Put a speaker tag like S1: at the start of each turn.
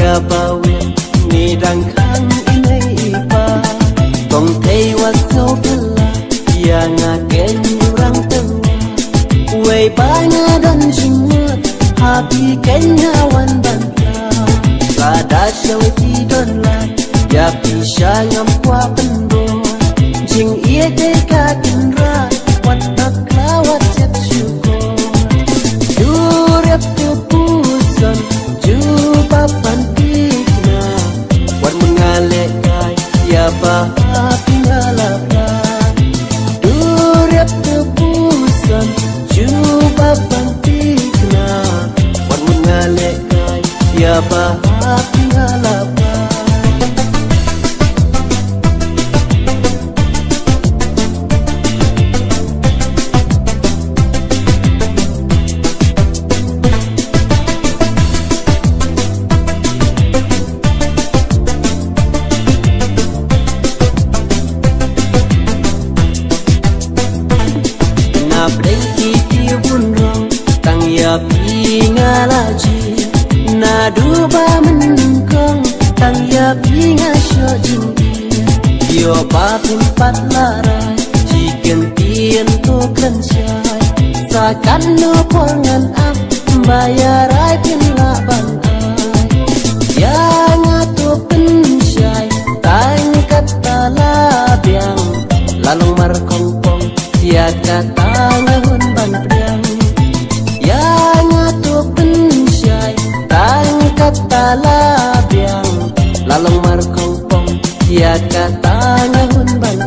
S1: ya bawe ni dang khang inai ipa kong thei wa so phala ya nga ken rang tang wei ba nga dan jingut happy kenya wan ban ta da show ti don la ya pi sha ngam kwa pendo jing ie de ka kin ra wat tak la wat chet chu ko du rep tu pusan ju pa pan tikna wan mengale kai ya ba pingala pa du rep tu pusan ju pa pan tikna wan mengale kai ya ba pingala pa Breki ti bunrong tang ya pi ngalaji na duba menengkong tang ya pi ngasyo jinggi yo pa pimpat larai jigen tien to kensyai sakan no pongan am bayarai pin la bang ai ya ngato pensyai tang kata labiang lalong markongpong ya kata ngahun ban priang ya ngato pensyai tang kata labiang lalong markongpong ya kata ngahun ban